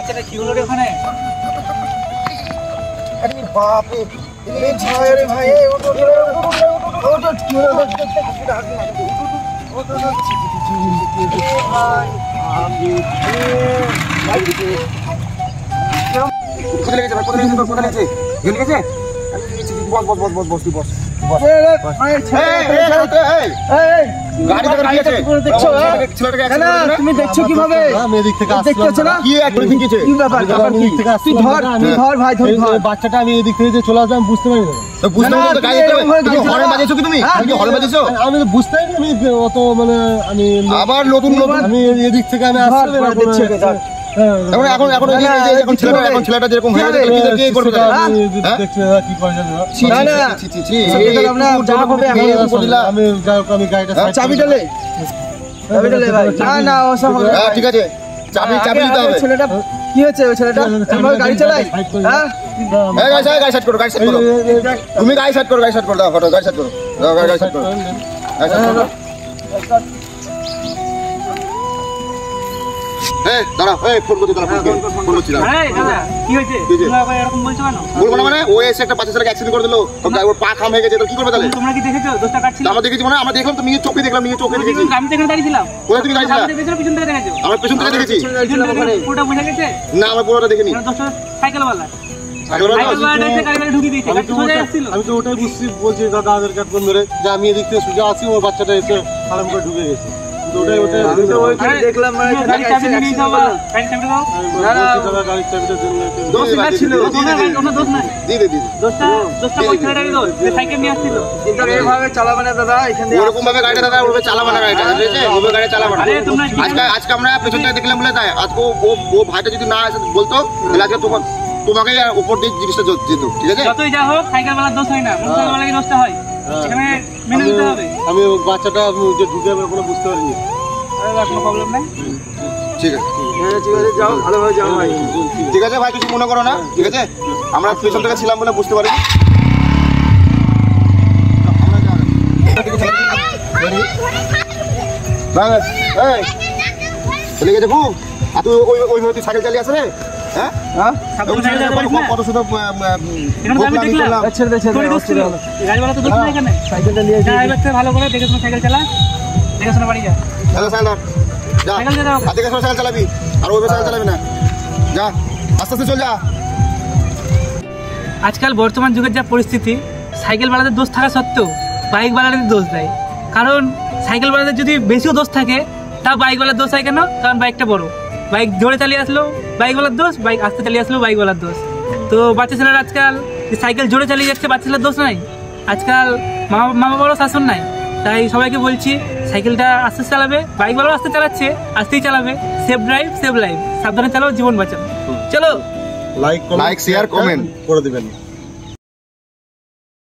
বাচ্চাটা কি হলো রে ওখানে? আরে বাপ রে, এই ছায় রে ভাই, এই ওটো কি হলো? কোথায় লেগেছে? বস। তুমি দেখছো কিভাবে? বাচ্চাটা আমি এদিক থেকে চলে আসলাম, বুঝতে পারি আমি বুঝতে পারি আমি অত মানে আমি আবার নতুন আমি এদিক থেকে আমি আসতে এখন ছেলেটা যেরকম হয়ে গেছে কি করবে? আমি গাড়িটা চাবিটা লে ভাই। না ওসব হবে না। ঠিক আছে, চাবি দিতে হবে। ছেলেটা কি হয়েছে? ওই ছেলেটা গাড়ি চালায়। গাড়ি সেট করো। তুমি গাড়ি সেট করো, দাও ফটো গাড়ি সেট করো, গাড়ি সেট করো। মানে ও এসে একটা বাচ্চা ছেলেকে অ্যাক্সিডেন্ট করে দিল, ওর পা খাম হয়ে গেছে, কি করবে তাহলে? তোমরা কি দেখেছো দোষটা কাটছিল? আমরা দেখেছি মানে আমরা দেখলাম তো, নিজের চোখে দেখলাম, নিজের চোখে দেখেছি। আমি তো এখানে দাঁড়িয়ে ছিলাম। কোথায় তুমি দাঁড়িয়ে ছিলা? পিছন থেকে দেখেছো? আমরা পেছন থেকে দেখেছি। পুরোটা বুঝা গেছে না, আমরা পুরোটা দেখিনি। দোষটা সাইকেলওয়ালা আমি তো ওটাই বলছি দাদা আধার কার্ড ধরে যে আমি এদিক থেকে সোজা আসি, ওর বাচ্চাটা এসে আরাম করে ঢুকে গেছে। আজকে আমরা পেছন থেকে দেখলাম বলে তাই আজকে ও ভাইটা যদি না আসে বলতো তাহলে আজকে তোমাকে উপর দিয়ে জিনিসটা যেত। ঠিক আছে, যতই যা হোক সাইকেলওয়ালার দোষ হয় না, মোটরসাইকেলওয়ালারই দোষটা হয়। এখানে মেনে নিতে হবে। আমি বাচ্চাটা যে ঢুকে আমার কোনো বুঝতে পারিনি। কোনো প্রবলেম নাই। ঠিক আছে, যাও ভালোভাবে যাও ভাই। ঠিক আছে ভাই, কিছু মনে করো না। ঠিক আছে, আমরা পেছন থেকে ছিলাম বলে বুঝতে পারিনি। চলে গেছে খুব। আর তুই ওইভাবে তুই সাইকেল চালিয়ে আসে রে? কত শুধু ভালো করে দেখে শুনে সাইকেল চালা, দেখে শুনে বাড়ি যা। সাইকেল চালাবি আর ওইভাবে সাইকেল চালাবি না, যা আস্তে আস্তে চল যা। আজকাল বর্তমান যুগের যা পরিস্থিতি, সাইকেলওয়ালাদের দোষ থাকা সত্ত্বেও বাইকওয়ালাদের দোষ দেয়। কারণ সাইকেলওয়ালাদের যদি বেশিও দোষ থাকে তা বাইকওয়ালার দোষ হয় কেন? কারণ বাইকটা বড়, বাইক জোরে চালিয়ে আসলো বাইকওয়ালার দোষ, বাইক আস্তে চালিয়ে আসলো বাইকওয়ালার দোষ। তো বাচ্চা ছেলেরা আজকাল সাইকেল জোরে চালিয়ে যাচ্ছে, বাচ্চা ছেলের দোষ নাই। আজকাল মা বাবারও শাসন নাই। তাই সবাইকে বলছি সাইকেলটা আস্তে চালাবে, বাইকওয়ালাও আস্তে চালাচ্ছে, আস্তেই চালাবে। সেফ ড্রাইভ সেভ লাইফ, সাবধানে চালাও, জীবন বাঁচাও। চলো লাইক শেয়ার কমেন্ট করে দিবেন।